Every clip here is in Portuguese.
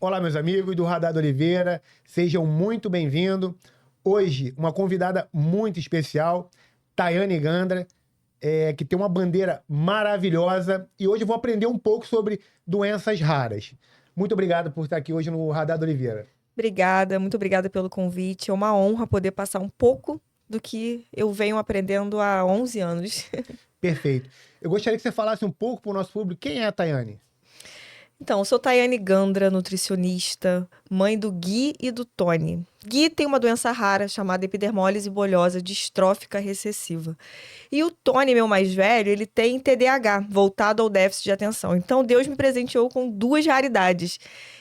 Olá, meus amigos do Radar da Oliveira, sejam muito bem-vindos. Hoje, uma convidada muito especial, Tayane Gandra, que tem uma bandeira maravilhosa. E hoje eu vou aprender um pouco sobre doenças raras. Muito obrigado por estar aqui hoje no Radar da Oliveira. Obrigada, muito obrigada pelo convite. É uma honra poder passar um pouco do que eu venho aprendendo há 11 anos. Perfeito. Eu gostaria que você falasse um pouco para o nosso público quem é a Tayane. Então, eu sou Tayane Gandra, nutricionista, mãe do Gui e do Tony. Gui tem uma doença rara chamada epidermólise bulhosa distrófica recessiva. E o Tony, meu mais velho, ele tem TDAH, voltado ao déficit de atenção. Então, Deus me presenteou com duas raridades.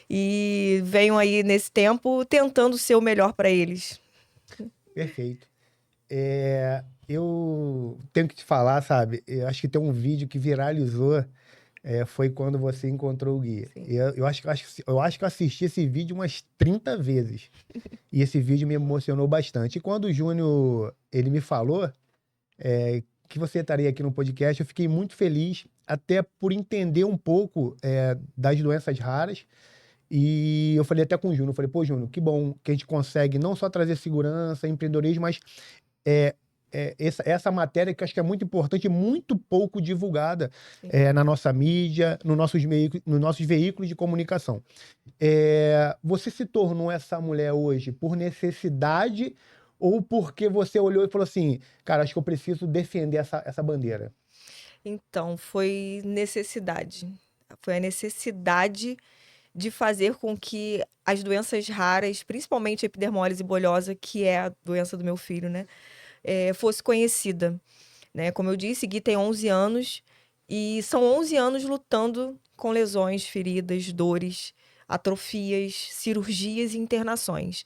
E venho aí, nesse tempo, tentando ser o melhor para eles. Perfeito. Eu tenho que te falar, sabe? Eu acho que tem um vídeo que viralizou. Foi quando você encontrou o Gui. Eu acho que eu assisti esse vídeo umas 30 vezes. E esse vídeo me emocionou bastante. E quando o Júnior ele me falou que você estaria aqui no podcast, eu fiquei muito feliz, até por entender um pouco das doenças raras. E eu falei até com o Júnior, eu falei, pô, Júnior, que bom que a gente consegue não só trazer segurança, empreendedorismo, mas essa matéria que eu acho que é muito importante e muito pouco divulgada na nossa mídia, nos nossos veículos de comunicação. Você se tornou essa mulher hoje por necessidade ou porque você olhou e falou assim, cara, acho que eu preciso defender essa bandeira? Então, foi necessidade. Foi a necessidade de fazer com que as doenças raras, principalmente a epidermólise bulhosa, que é a doença do meu filho, né, fosse conhecida. Né? Como eu disse, Gui tem 11 anos e são 11 anos lutando com lesões, feridas, dores, atrofias, cirurgias e internações.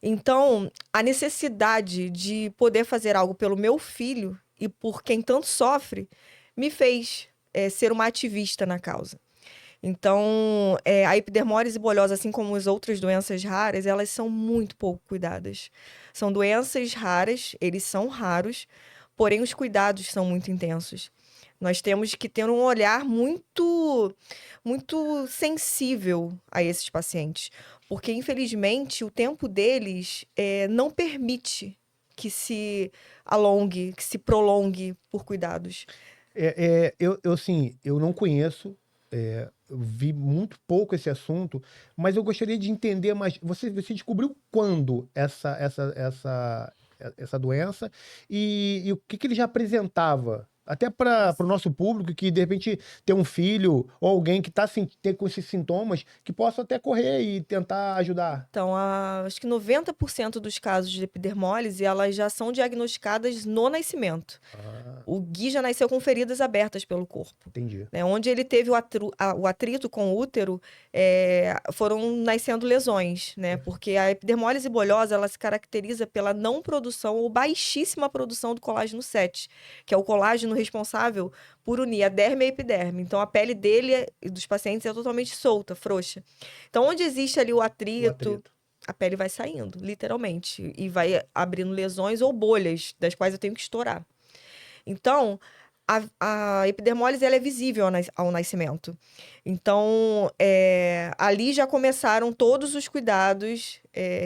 Então, a necessidade de poder fazer algo pelo meu filho e por quem tanto sofre me fez ser uma ativista na causa. Então, a epidermólise bulhosa, assim como as outras doenças raras, elas são muito pouco cuidadas. São doenças raras, eles são raros, porém os cuidados são muito intensos. Nós temos que ter um olhar muito, muito sensível a esses pacientes, porque, infelizmente, o tempo deles não permite que se alongue, que se prolongue por cuidados. Eu não conheço, eu vi muito pouco esse assunto, mas eu gostaria de entender mais. Você descobriu quando essa doença e o que ele já apresentava? Até para o nosso público que, de repente, tem um filho ou alguém que está com esses sintomas, que possa até correr e tentar ajudar. Então, acho que 90% dos casos de epidermólise, elas já são diagnosticadas no nascimento. O Gui já nasceu com feridas abertas pelo corpo. Entendi. Né? Onde ele teve o atrito com o útero, foram nascendo lesões, né? Porque a epidermólise bulhosa, ela se caracteriza pela não produção ou baixíssima produção do colágeno 7, que é o colágeno responsável por unir a derme e a epiderme. Então, a pele dele e dos pacientes é totalmente solta, frouxa. Então, onde existe ali o atrito, a pele vai saindo, literalmente, e vai abrindo lesões ou bolhas, das quais eu tenho que estourar. Então, a epidermólise ela é visível ao nascimento. Então, ali já começaram todos os cuidados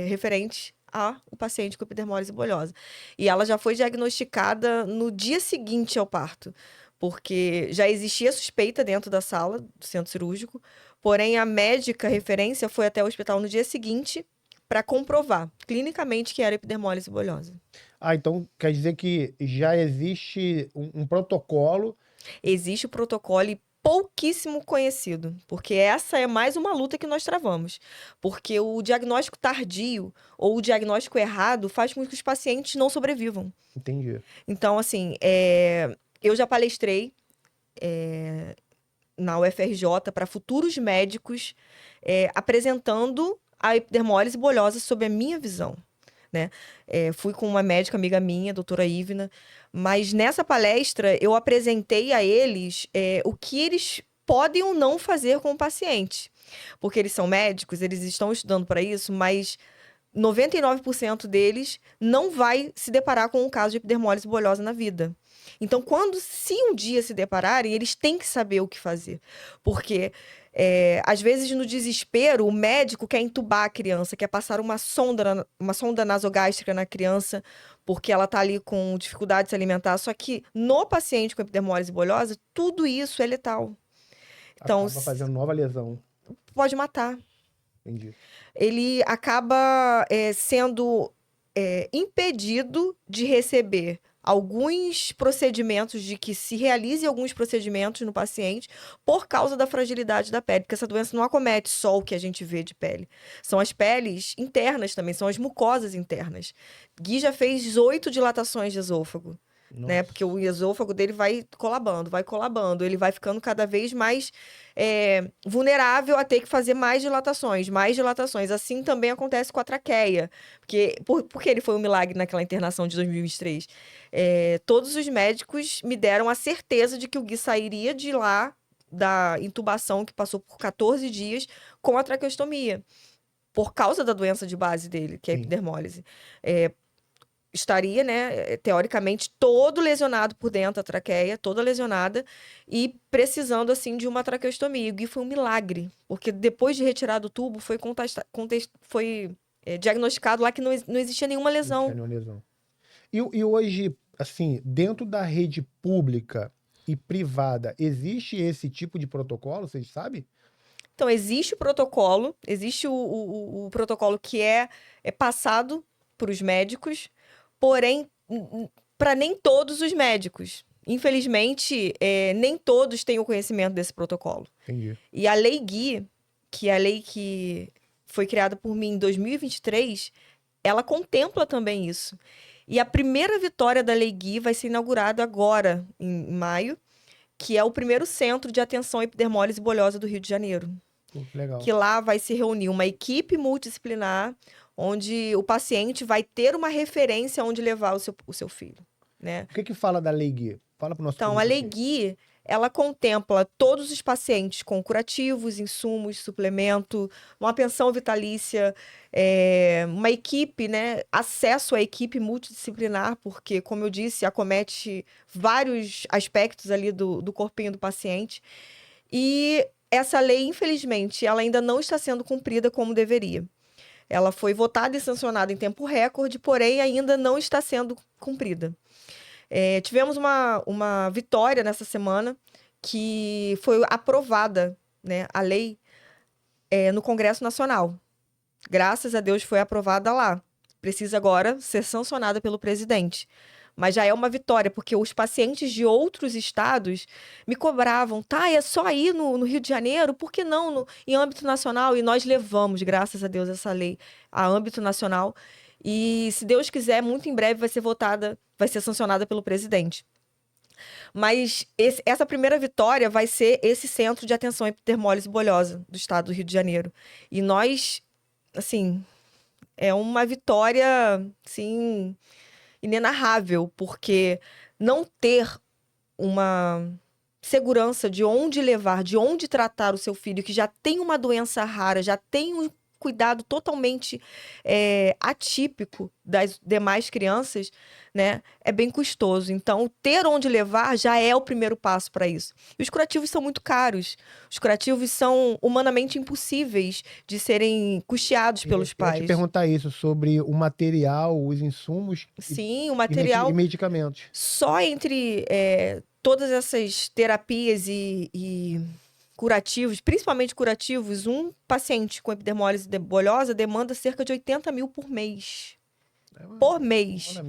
referentes ao paciente com epidermólise bulhosa. E ela já foi diagnosticada no dia seguinte ao parto, porque já existia suspeita dentro da sala do centro cirúrgico, porém a médica referência foi até o hospital no dia seguinte para comprovar clinicamente que era epidermólise bulhosa. Então quer dizer que já existe um protocolo. Existe o protocolo e pouquíssimo conhecido, porque essa é mais uma luta que nós travamos. Porque o diagnóstico tardio ou o diagnóstico errado faz com que os pacientes não sobrevivam. Entendi. Então, assim, eu já palestrei na UFRJ para futuros médicos apresentando a epidermólise bulhosa sob a minha visão. Né? Fui com uma médica amiga minha, a doutora Ivna, mas nessa palestra eu apresentei a eles o que eles podem ou não fazer com o paciente. Porque eles são médicos, eles estão estudando para isso, mas 99% deles não vai se deparar com um caso de epidermólise bulhosa na vida. Então, se um dia se depararem, eles têm que saber o que fazer. Porque Às vezes, no desespero, o médico quer entubar a criança, quer passar uma sonda nasogástrica na criança, porque ela está ali com dificuldade de se alimentar. Só que no paciente com epidermólise bulhosa, tudo isso é letal. Então, Acaba fazendo nova lesão. pode matar. Entendi. Ele acaba sendo impedido de receber alguns procedimentos, de que se realize alguns procedimentos no paciente por causa da fragilidade da pele, porque essa doença não acomete só o que a gente vê de pele. São as peles internas também, são as mucosas internas. Gui já fez 8 dilatações de esôfago. Né? Porque o esôfago dele vai colabando, ele vai ficando cada vez mais vulnerável a ter que fazer mais dilatações. Assim também acontece com a traqueia, porque ele foi um milagre naquela internação de 2023. Todos os médicos me deram a certeza de que o Gui sairia de lá, da intubação que passou por 14 dias, com a traqueostomia, por causa da doença de base dele, que é a epidermólise. Estaria, né, teoricamente, todo lesionado por dentro, a traqueia, toda lesionada, e precisando, assim, de uma traqueostomia. E o Gui foi um milagre, porque depois de retirar do tubo, foi diagnosticado lá que não existia nenhuma lesão. Não tinha nenhuma lesão. E hoje, assim, dentro da rede pública e privada, existe esse tipo de protocolo, vocês sabem? Então, existe o protocolo, existe o protocolo que é passado para os médicos, porém, para nem todos os médicos. Infelizmente, nem todos têm o conhecimento desse protocolo. Entendi. E a Lei Gui, que é a lei que foi criada por mim em 2023, ela contempla também isso. E a primeira vitória da Lei Gui vai ser inaugurada agora, em maio, que é o primeiro centro de atenção à epidermólise bulhosa do Rio de Janeiro. Legal. Que lá vai se reunir uma equipe multidisciplinar, onde o paciente vai ter uma referência onde levar o seu filho, né? O que fala da Lei Gui? Fala para o nosso Então, a Lei Gui, ela contempla todos os pacientes com curativos, insumos, suplemento, uma pensão vitalícia, uma equipe, né? Acesso à equipe multidisciplinar, porque, como eu disse, acomete vários aspectos ali do corpinho do paciente. E essa lei, infelizmente, ela ainda não está sendo cumprida como deveria. Ela foi votada e sancionada em tempo recorde, porém ainda não está sendo cumprida. Tivemos uma vitória nessa semana, que foi aprovada, né, a lei no Congresso Nacional. Graças a Deus foi aprovada lá. Precisa agora ser sancionada pelo presidente. Mas já é uma vitória, porque os pacientes de outros estados me cobravam, tá, é só aí no Rio de Janeiro, por que não em âmbito nacional? E nós levamos, graças a Deus, essa lei a âmbito nacional. E, se Deus quiser, muito em breve vai ser sancionada pelo presidente. Mas essa primeira vitória vai ser esse centro de atenção à epidermólise bulhosa do estado do Rio de Janeiro. E nós, assim, é uma vitória, assim, inenarrável, porque não ter uma segurança de onde levar, de onde tratar o seu filho, que já tem uma doença rara, já tem um cuidado totalmente atípico das demais crianças, né, é bem custoso. Então, ter onde levar já é o primeiro passo para isso. E os curativos são muito caros. Os curativos são humanamente impossíveis de serem custeados pelos pais. Eu ia te perguntar isso, sobre o material, os insumos. Sim, o material. E medicamentos. Só entre todas essas terapias e curativos, principalmente curativos, um paciente com epidermólise bulhosa demanda cerca de 80 mil por mês. Por mês.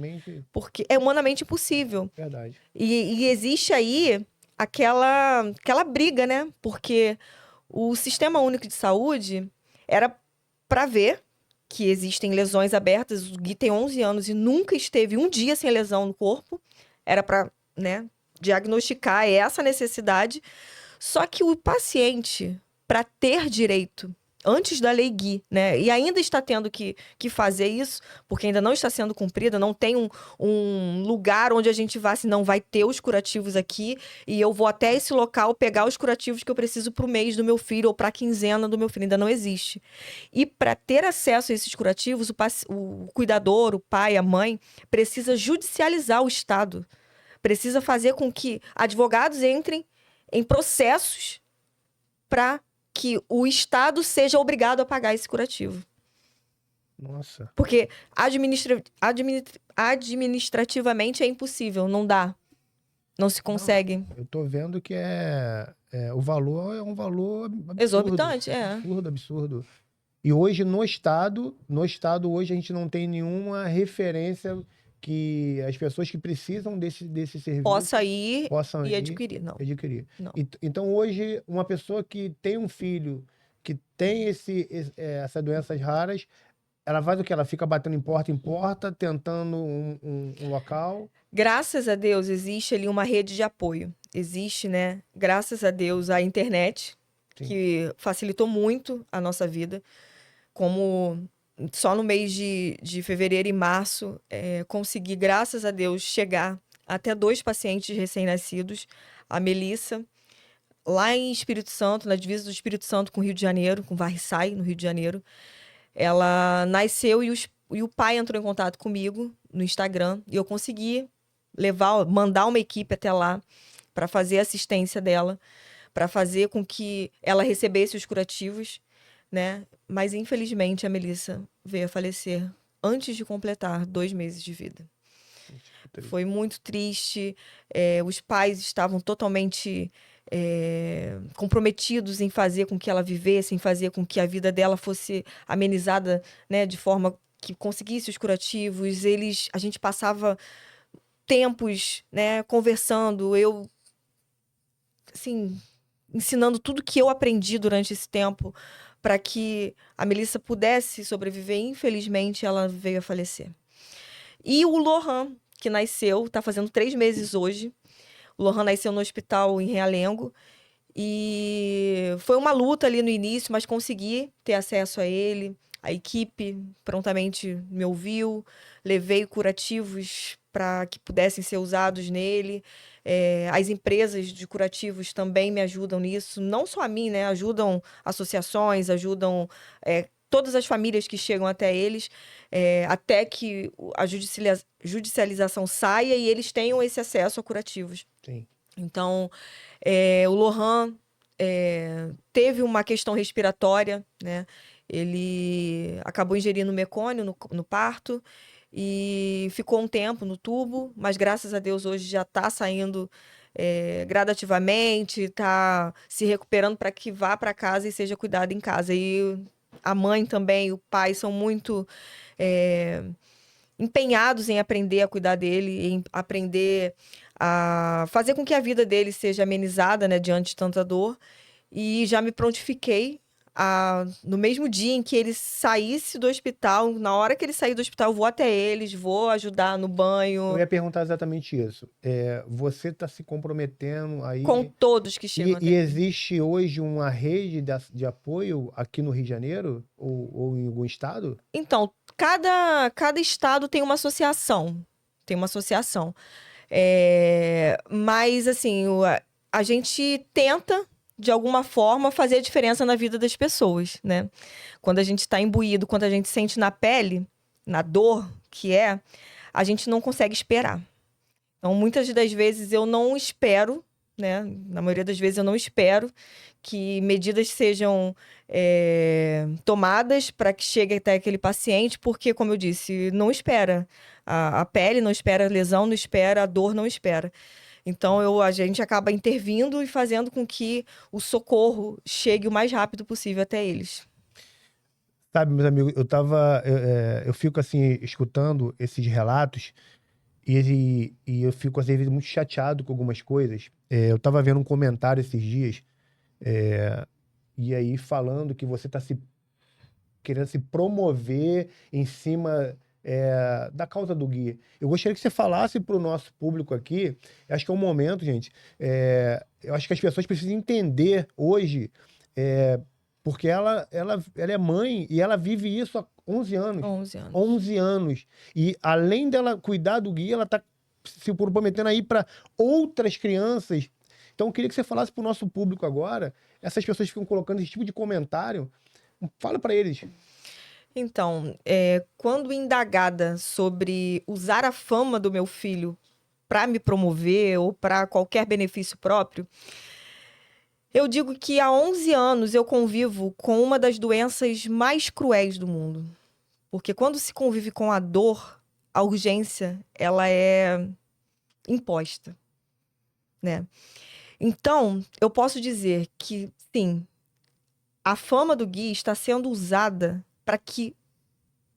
Porque é humanamente impossível. Verdade. E existe aí aquela briga, né? Porque o Sistema Único de Saúde era para ver que existem lesões abertas. O Gui tem 11 anos e nunca esteve um dia sem lesão no corpo. Era para, né, diagnosticar essa necessidade. Só que o paciente, para ter direito, antes da Lei Gui, né, e ainda está tendo que fazer isso, porque ainda não está sendo cumprida, não tem um lugar onde a gente vá, se não vai ter os curativos aqui, e eu vou até esse local pegar os curativos que eu preciso para o mês do meu filho ou para a quinzena do meu filho, ainda não existe. E para ter acesso a esses curativos, o cuidador, o pai, a mãe, precisa judicializar o Estado, precisa fazer com que advogados entrem em processos para que o Estado seja obrigado a pagar esse curativo. Nossa. Porque administrativamente é impossível, não dá. Não se consegue. Não, eu tô vendo que o valor é um valor absurdo. Exorbitante, é. Absurdo. E hoje no estado hoje a gente não tem nenhuma referência que as pessoas que precisam desse serviço Possam ir e adquirir. Não. Não. Então hoje uma pessoa que tem um filho que tem essas doenças raras, ela faz o quê? Ela fica batendo em porta, tentando um local. Graças a Deus existe ali uma rede de apoio. Existe, né? Graças a Deus a internet, Sim. que facilitou muito a nossa vida. Como só no mês de fevereiro e março, consegui, graças a Deus, chegar até 2 pacientes recém-nascidos. A Melissa, lá em Espírito Santo, na divisa do Espírito Santo com o Rio de Janeiro, com Varriçai, no Rio de Janeiro. Ela nasceu e o pai entrou em contato comigo no Instagram e eu consegui mandar uma equipe até lá para fazer a assistência dela, para fazer com que ela recebesse os curativos, né? Mas infelizmente a Melissa veio a falecer antes de completar 2 meses de vida. Foi muito triste. Os pais estavam totalmente comprometidos em fazer com que ela vivesse, em fazer com que a vida dela fosse amenizada, né, de forma que conseguisse os curativos. A gente passava tempos, né, conversando, eu assim, ensinando tudo que eu aprendi durante esse tempo para que a Melissa pudesse sobreviver. Infelizmente, ela veio a falecer. E o Lohan, que nasceu, está fazendo 3 meses hoje. O Lohan nasceu no hospital em Realengo. E foi uma luta ali no início, mas consegui ter acesso a ele. A equipe prontamente me ouviu. Levei curativos para que pudessem ser usados nele. As empresas de curativos também me ajudam nisso. Não só a mim, né? Ajudam associações, ajudam todas as famílias que chegam até eles, até que a judicialização saia e eles tenham esse acesso a curativos. Sim. Então, o Lohan teve uma questão respiratória, né? Ele acabou ingerindo mecônio no parto e ficou um tempo no tubo, mas graças a Deus hoje já está saindo gradativamente, está se recuperando para que vá para casa e seja cuidado em casa. E a mãe também, o pai são muito empenhados em aprender a cuidar dele, em aprender a fazer com que a vida dele seja amenizada, né, diante de tanta dor. E já me prontifiquei no mesmo dia em que ele saísse do hospital, na hora que ele sair do hospital, eu vou até eles, vou ajudar no banho. Eu ia perguntar exatamente isso. Você está se comprometendo aí... Com todos que chegam até E existe hoje uma rede de apoio aqui no Rio de Janeiro ou em algum estado? Então, cada estado tem uma associação. Tem uma associação. Mas, assim, a gente tenta, de alguma forma, fazer a diferença na vida das pessoas, né? Quando a gente está imbuído, quando a gente sente na pele, na dor que a gente não consegue esperar. Então, muitas das vezes eu não espero, né? Na maioria das vezes eu não espero que medidas sejam tomadas para que chegue até aquele paciente, porque, como eu disse, não espera. A pele não espera a lesão, não espera, a dor não espera. Então, a gente acaba intervindo e fazendo com que o socorro chegue o mais rápido possível até eles. Sabe, meus amigos, eu fico assim, escutando esses relatos e eu fico, às vezes, muito chateado com algumas coisas. Eu tava vendo um comentário esses dias, e aí falando que você tá querendo se promover em cima da causa do Gui. Eu gostaria que você falasse para o nosso público aqui, acho que é um momento, gente, eu acho que as pessoas precisam entender hoje, porque ela é mãe e ela vive isso há 11 anos. 11 anos. 11 anos. E além dela cuidar do Gui, ela está se comprometendo aí para outras crianças. Então eu queria que você falasse para o nosso público agora, essas pessoas ficam colocando esse tipo de comentário, fala para eles. Então, quando indagada sobre usar a fama do meu filho para me promover ou para qualquer benefício próprio, Eu digo que há 11 anos eu convivo com uma das doenças mais cruéis do mundo. Porque quando se convive com a dor, a urgência, ela é imposta, né? Então, eu posso dizer que, sim, a fama do Gui está sendo usada para que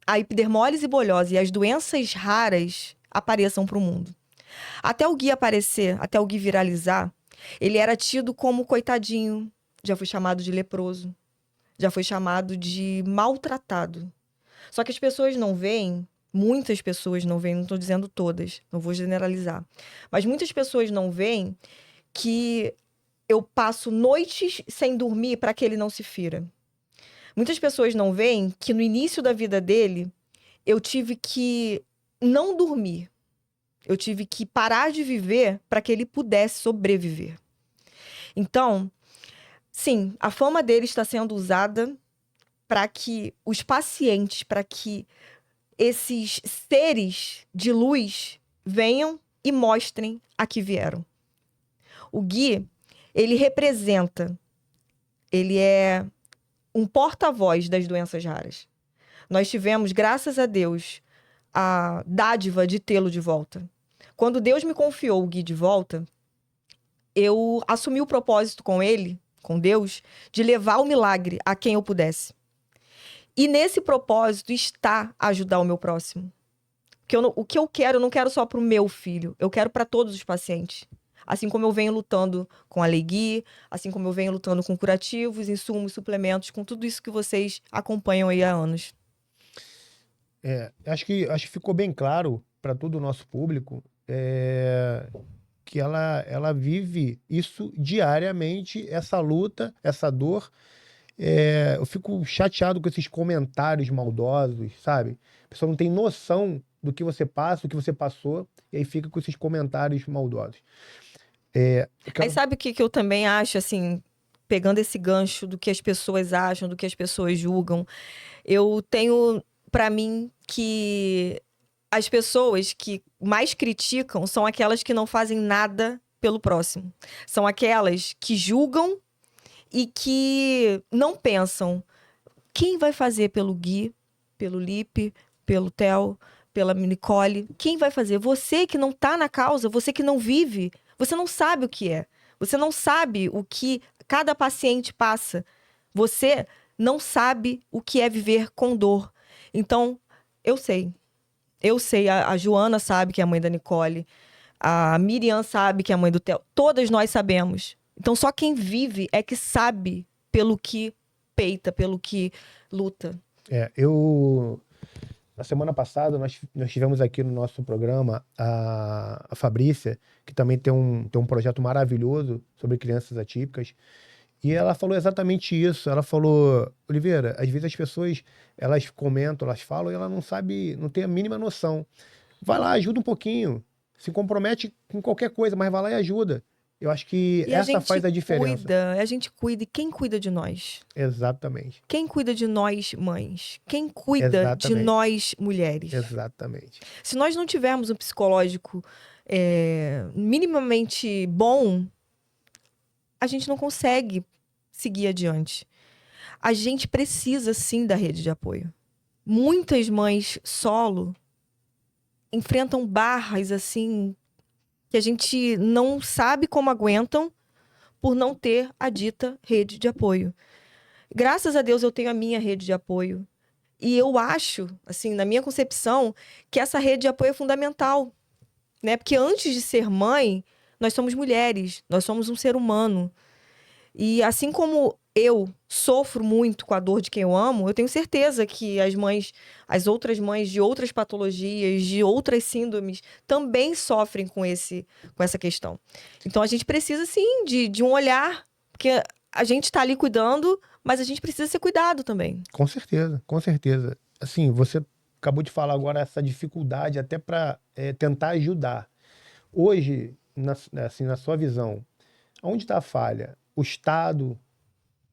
a epidermólise bulhosa e as doenças raras apareçam para o mundo. Até o Gui aparecer, até o Gui viralizar, ele era tido como coitadinho, já foi chamado de leproso, já foi chamado de maltratado. Só que as pessoas não veem, muitas pessoas não veem, não estou dizendo todas, não vou generalizar, mas muitas pessoas não veem que eu passo noites sem dormir para que ele não se fira. Muitas pessoas não veem que no início da vida dele, eu tive que não dormir. Eu tive que parar de viver para que ele pudesse sobreviver. Então, sim, a fama dele está sendo usada para que os pacientes, para que esses seres de luz venham e mostrem a que vieram. O Gui, ele representa, ele é um porta-voz das doenças raras. Nós tivemos, graças a Deus, a dádiva de tê-lo de volta. Quando Deus me confiou o Gui de volta, eu assumi o propósito com ele, com Deus, de levar o milagre a quem eu pudesse. E nesse propósito está ajudar o meu próximo. O que eu quero, eu não quero só para o meu filho, eu quero para todos os pacientes. Assim como eu venho lutando com a Lei Gui, assim como eu venho lutando com curativos, insumos, suplementos, com tudo isso que vocês acompanham aí há anos. Acho que ficou bem claro para todo o nosso público que ela vive isso diariamente, essa luta, essa dor. Eu fico chateado com esses comentários maldosos, sabe? A pessoa não tem noção do que você passa, do que você passou, e aí fica com esses comentários maldosos. Aí sabe o que eu também acho, assim, pegando esse gancho do que as pessoas acham, do que as pessoas julgam, eu tenho para mim que as pessoas que mais criticam são aquelas que não fazem nada pelo próximo. São aquelas que julgam e que não pensam quem vai fazer pelo Gui, pelo Lipe, pelo Theo, pela Nicole. Quem vai fazer? Você que não tá na causa, você que não vive, você não sabe o que é. Você não sabe o que cada paciente passa. Você não sabe o que é viver com dor. Então, eu sei. Eu sei, a Joana sabe que é a mãe da Nicole, a Miriam sabe que é a mãe do Theo. Todas nós sabemos. Então, só quem vive é que sabe pelo que peita, pelo que luta. Na semana passada, nós tivemos aqui no nosso programa a Fabrícia, que também tem um projeto maravilhoso sobre crianças atípicas. E ela falou exatamente isso. Ela falou, Oliveira, às vezes as pessoas, elas comentam, elas falam e ela não sabe, não tem a mínima noção. Vai lá, ajuda um pouquinho. Se compromete com qualquer coisa, mas vai lá e ajuda. Eu acho que essa faz a diferença. A gente cuida. E quem cuida de nós? Exatamente. Quem cuida de nós, mães? Quem cuida de nós, mulheres? Exatamente. Se nós não tivermos um psicológico minimamente bom, a gente não consegue seguir adiante. A gente precisa, sim, da rede de apoio. Muitas mães solo enfrentam barras, assim, que a gente não sabe como aguentam por não ter a dita rede de apoio. Graças a Deus eu tenho a minha rede de apoio. E eu acho, assim, na minha concepção, que essa rede de apoio é fundamental, né? Porque antes de ser mãe, nós somos mulheres, nós somos um ser humano. E assim como eu sofro muito com a dor de quem eu amo, eu tenho certeza que as outras mães de outras patologias, de outras síndromes, também sofrem com essa questão. Então a gente precisa, sim, de um olhar, porque a gente está ali cuidando, mas a gente precisa ser cuidado também. Com certeza, com certeza. Assim, você acabou de falar agora essa dificuldade até para tentar ajudar. Hoje, na sua visão, onde está a falha? O Estado,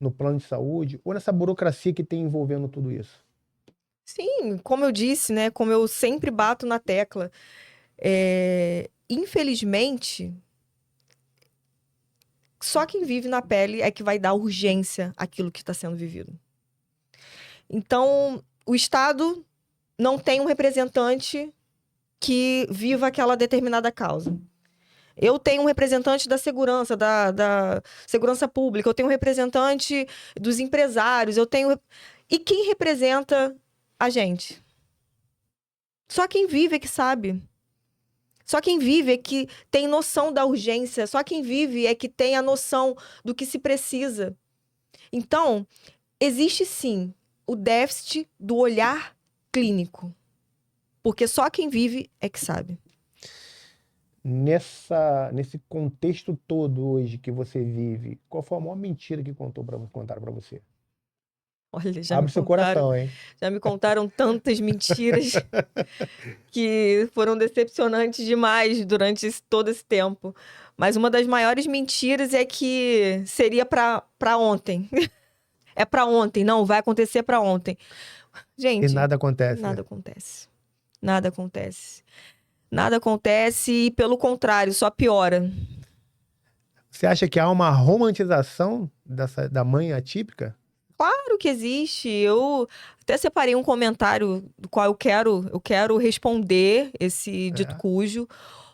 no plano de saúde, ou nessa burocracia que tem envolvendo tudo isso? Sim, como eu disse, né? Como eu sempre bato na tecla, infelizmente, só quem vive na pele é que vai dar urgência àquilo que está sendo vivido. Então, o Estado não tem um representante que viva aquela determinada causa. Eu tenho um representante da segurança, da segurança pública, eu tenho um representante dos empresários, eu tenho... E quem representa a gente? Só quem vive é que sabe. Só quem vive é que tem noção da urgência. Só quem vive é que tem a noção do que se precisa. Então, existe sim o déficit do olhar clínico. Porque só quem vive é que sabe. Nesse contexto todo hoje que você vive, qual foi a maior mentira que contaram pra você? Olha, já Abre me seu contaram, coração, hein? já me contaram tantas mentiras que foram decepcionantes demais durante todo esse tempo. Mas uma das maiores mentiras é que seria pra ontem. É pra ontem, não, vai acontecer pra ontem. Gente, E nada acontece. nada acontece. Nada acontece. Nada acontece e, pelo contrário, só piora. Você acha que há uma romantização da mãe atípica? Claro que existe. Eu até separei um comentário do qual eu quero responder esse dito cujo,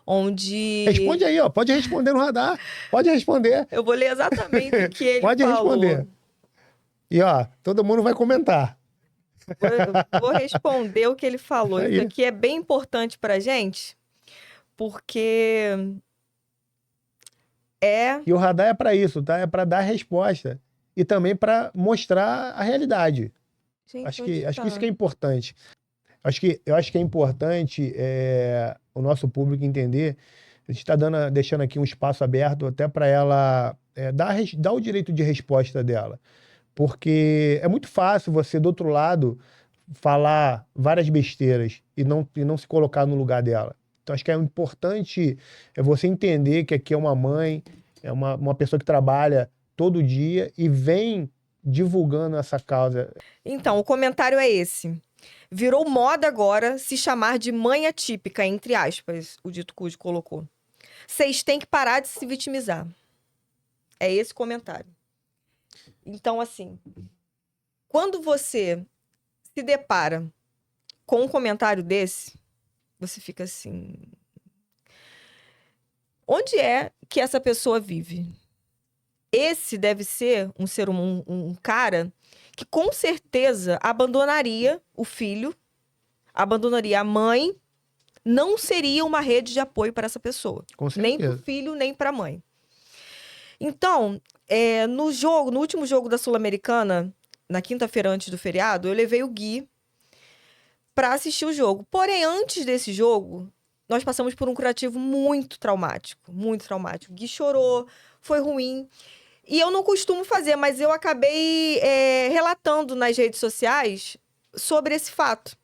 onde... Responde aí, ó. Pode responder no radar. Pode responder. Eu vou ler exatamente o que ele Pode falou. responder. E, ó, todo mundo vai comentar. Vou responder o que ele falou. Isso aí. Isso aqui é bem importante pra gente, porque E o radar é para isso, tá? É para dar resposta e também para mostrar a realidade. Gente, Acho onde que tá? isso que é importante. Eu acho que é importante o nosso público entender. A gente está deixando aqui um espaço aberto até para ela dar o direito de resposta dela. Porque é muito fácil você, do outro lado, falar várias besteiras e não se colocar no lugar dela. Então, acho que é importante você entender que aqui é uma mãe, é uma pessoa que trabalha todo dia e vem divulgando essa causa. Então, o comentário é esse. Virou moda agora se chamar de mãe atípica, entre aspas, o dito cujo colocou. Vocês têm que parar de se vitimizar. É esse comentário. Então, assim, quando você se depara com um comentário desse, você fica assim... Onde é que essa pessoa vive? Esse deve ser um cara que com certeza abandonaria o filho, abandonaria a mãe, não seria uma rede de apoio para essa pessoa. Com certeza. Nem para o filho, nem para a mãe. Então, no último jogo da Sul-Americana, na quinta-feira antes do feriado, eu levei o Gui para assistir o jogo. Porém, antes desse jogo, nós passamos por um curativo muito traumático. Muito traumático. O Gui chorou, foi ruim. E eu não costumo fazer, mas eu acabei relatando nas redes sociais sobre esse fato.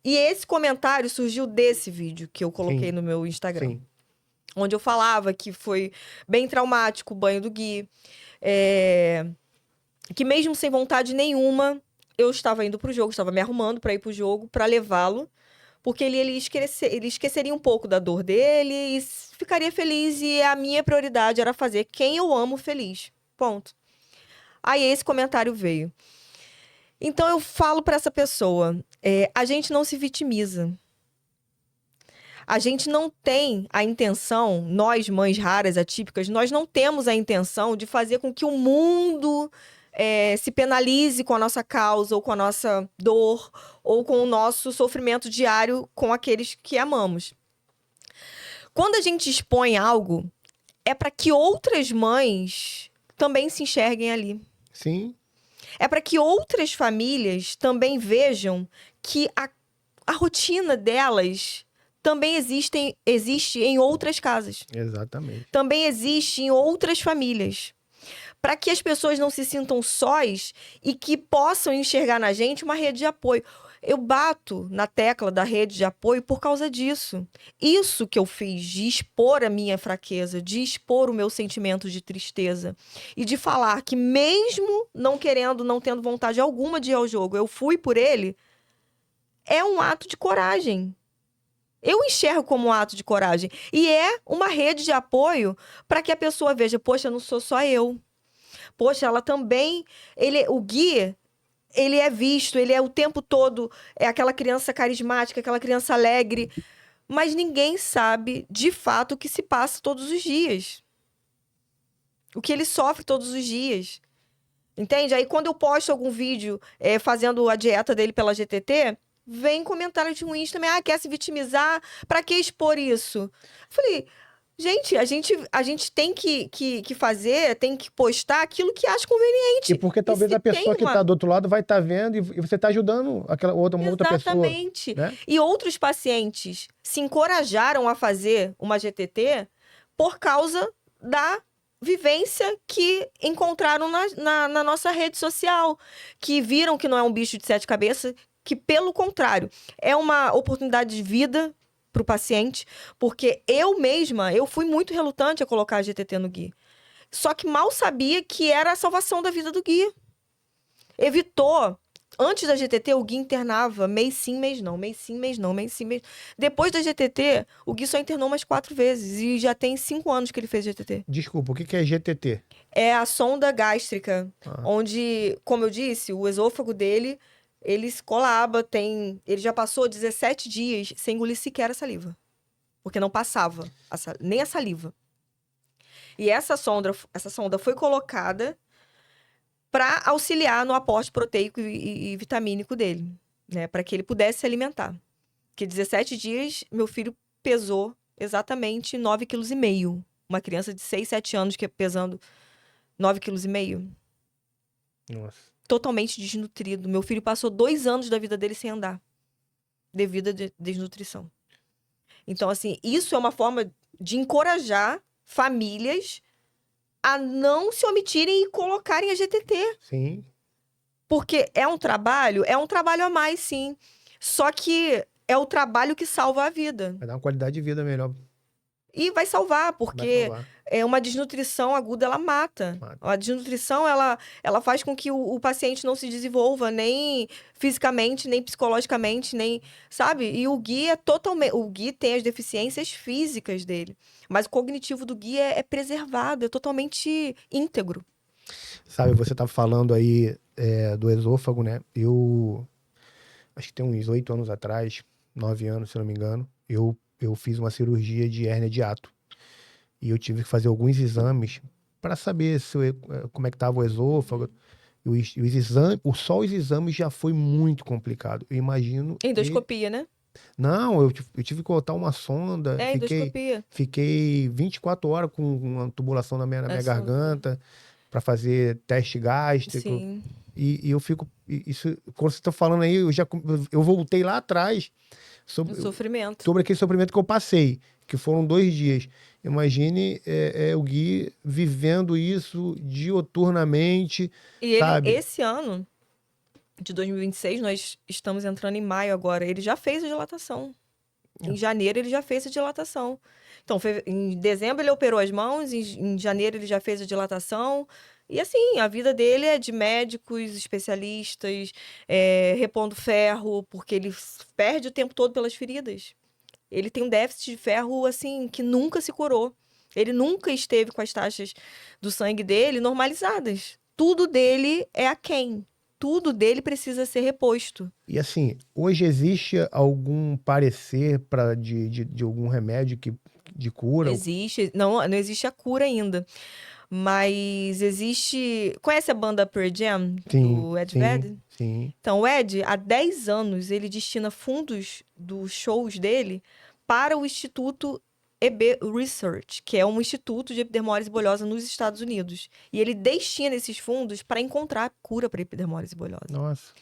E esse comentário surgiu desse vídeo que eu coloquei no meu Instagram. Sim. Onde eu falava que foi bem traumático o banho do Gui. Que mesmo sem vontade nenhuma, eu estava indo pro jogo, estava me arrumando para ir pro jogo, para levá-lo. Porque ele esqueceria um pouco da dor dele e ficaria feliz. E a minha prioridade era fazer quem eu amo feliz. Ponto. Aí esse comentário veio. Então eu falo para essa pessoa, a gente não se vitimiza. A gente não tem a intenção, nós mães raras, atípicas, nós não temos a intenção de fazer com que o mundo se penalize com a nossa causa, ou com a nossa dor, ou com o nosso sofrimento diário com aqueles que amamos. Quando a gente expõe algo, é para que outras mães também se enxerguem ali. Sim. É para que outras famílias também vejam que a rotina delas também existe em outras casas. Exatamente. Também existe em outras famílias. Para que as pessoas não se sintam sós e que possam enxergar na gente uma rede de apoio. Eu bato na tecla da rede de apoio por causa disso. Isso que eu fiz, de expor a minha fraqueza, de expor o meu sentimento de tristeza. E de falar que mesmo não querendo, não tendo vontade alguma de ir ao jogo, eu fui por ele, é um ato de coragem. Eu enxergo como um ato de coragem. E é uma rede de apoio para que a pessoa veja, poxa, não sou só eu. Poxa, ela também... O Gui, ele é visto, ele é o tempo todo... É aquela criança carismática, aquela criança alegre. Mas ninguém sabe, de fato, o que se passa todos os dias. O que ele sofre todos os dias. Entende? Aí, quando eu posto algum vídeo fazendo a dieta dele pela GTT... Vem comentário de ruins também. Quer se vitimizar? Pra que expor isso? Falei, gente, a gente tem que fazer, tem que postar aquilo que acha conveniente. E porque talvez a pessoa que tá do outro lado vai estar vendo e você tá ajudando uma outra pessoa. Exatamente. Né? E outros pacientes se encorajaram a fazer uma GTT por causa da vivência que encontraram na nossa rede social. Que viram que não é um bicho de 7 cabeças, que, pelo contrário, é uma oportunidade de vida para o paciente, porque eu mesma, eu fui muito relutante a colocar a GTT no Gui. Só que mal sabia que era a salvação da vida do Gui. Evitou. Antes da GTT, o Gui internava mês sim, mês não, mês sim, mês não, mês sim, mês... Depois da GTT, o Gui só internou umas 4 vezes e já tem 5 anos que ele fez GTT. Desculpa, o que é GTT? É a sonda gástrica, onde, como eu disse, o esôfago dele... Ele se colaba, ele já passou 17 dias sem engolir sequer a saliva. Porque não passava nem a saliva. E essa sonda foi colocada para auxiliar no aporte proteico e vitamínico dele, né? Para que ele pudesse se alimentar. Porque 17 dias, meu filho pesou exatamente 9,5 kg. Uma criança de 6, 7 anos que é pesando 9,5 kg. Nossa. Totalmente desnutrido. Meu filho passou 2 anos da vida dele sem andar, devido à desnutrição. Então, assim, isso é uma forma de encorajar famílias a não se omitirem e colocarem a GTT. Sim. Porque é um trabalho a mais, sim. Só que é o trabalho que salva a vida. Vai dar uma qualidade de vida melhor. E vai salvar, porque uma desnutrição aguda, ela mata. A desnutrição, ela faz com que o paciente não se desenvolva nem fisicamente, nem psicologicamente, nem... Sabe? E o Gui é totalmente... O Gui tem as deficiências físicas dele. Mas o cognitivo do Gui é preservado, é totalmente íntegro. Sabe, você tá falando aí do esôfago, né? Eu acho que tem uns 8 anos atrás, 9 anos, se não me engano, eu fiz uma cirurgia de hérnia de hiato. E eu tive que fazer alguns exames para saber como é que estava o esôfago. Só os exames já foi muito complicado. Eu imagino... Endoscopia, né? Não, eu tive que botar uma sonda. Endoscopia. Fiquei 24 horas com uma tubulação na minha garganta para fazer teste gástrico. Sim. E eu fico... quando você está falando aí, eu voltei lá atrás... Sobre aquele sofrimento que eu passei, que foram 2 dias. Imagine o Gui vivendo isso dioturnamente, e sabe? Esse ano de 2026, nós estamos entrando em maio agora, ele já fez a dilatação. Em janeiro ele já fez a dilatação. Então, em dezembro ele operou as mãos, em janeiro ele já fez a dilatação. E assim, a vida dele é de médicos, especialistas, repondo ferro, porque ele perde o tempo todo pelas feridas. Ele tem um déficit de ferro, assim, que nunca se curou. Ele nunca esteve com as taxas do sangue dele normalizadas. Tudo dele é aquém. Tudo dele precisa ser reposto. E assim, hoje existe algum parecer de algum remédio de cura? Existe. Não existe a cura ainda. Mas existe... Conhece a banda Pearl Jam? Do Ed Vedder? Sim. Então, o Ed, há 10 anos, ele destina fundos dos shows dele para o Instituto EB Research, que é um instituto de epidermólise bulhosa nos Estados Unidos. E ele destina esses fundos para encontrar cura para epidermólise bulhosa. Nossa.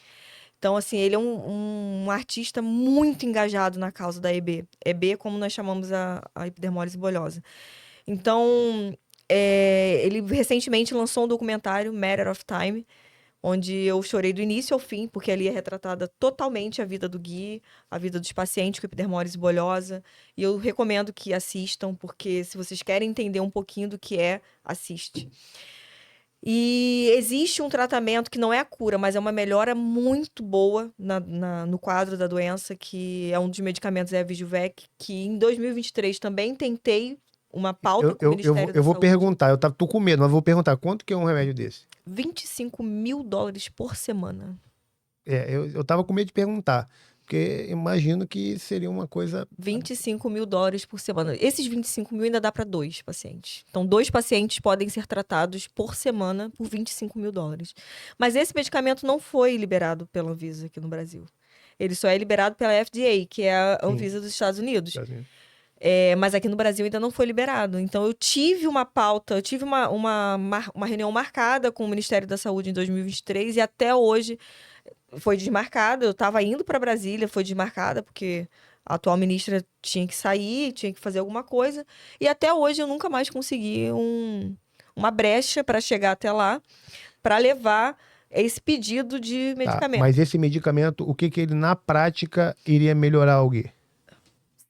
Então, assim, ele é um artista muito engajado na causa da EB. EB, como nós chamamos a epidermólise bulhosa. Então... ele recentemente lançou um documentário, Matter of Time, onde eu chorei do início ao fim, porque ali é retratada totalmente a vida do Gui, a vida dos pacientes com epidermólise bulhosa. E eu recomendo que assistam, porque se vocês querem entender um pouquinho do que assiste. E existe um tratamento que não é a cura, mas é uma melhora muito boa no quadro da doença, que é um dos medicamentos, é a Vyjuvek, que em 2023 também tentei uma pauta com o Ministério Eu da vou Saúde. perguntar, tô com medo, mas vou perguntar, quanto que é um remédio desse? $25 mil por semana. Eu tava com medo de perguntar, porque imagino que seria uma coisa... $25 mil por semana. Esses 25 mil ainda dá para 2 pacientes. Então, 2 pacientes podem ser tratados por semana por $25 mil. Mas esse medicamento não foi liberado pela Anvisa aqui no Brasil. Ele só é liberado pela FDA, que é a Anvisa dos Estados Unidos. Mas aqui no Brasil ainda não foi liberado. Então, eu tive uma pauta, eu tive uma reunião marcada com o Ministério da Saúde em 2023 e até hoje foi desmarcada. Eu estava indo para Brasília, foi desmarcada, porque a atual ministra tinha que sair, tinha que fazer alguma coisa. E até hoje eu nunca mais consegui uma brecha para chegar até lá, para levar esse pedido de medicamento. Mas esse medicamento, o que ele na prática iria melhorar alguém?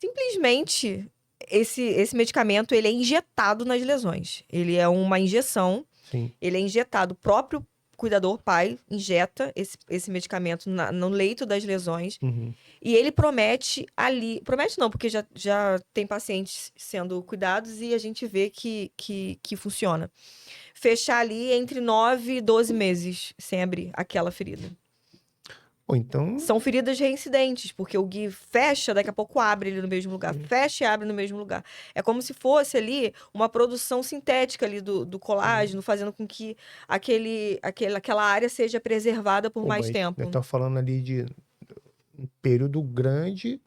Simplesmente, esse medicamento ele é injetado nas lesões. Ele é uma injeção. Sim. Ele é injetado, o próprio cuidador pai injeta esse medicamento no leito das lesões. Uhum. E ele promete ali... Promete não, porque já tem pacientes sendo cuidados e a gente vê que funciona. Fechar ali entre 9 e 12 meses sem abrir aquela ferida. Então... São feridas reincidentes, porque o Gui fecha, daqui a pouco abre ele no mesmo lugar. Fecha e abre no mesmo lugar. É como se fosse ali uma produção sintética ali do colágeno, fazendo com que aquela área seja preservada por mais tempo. Eu tô falando ali de um período grande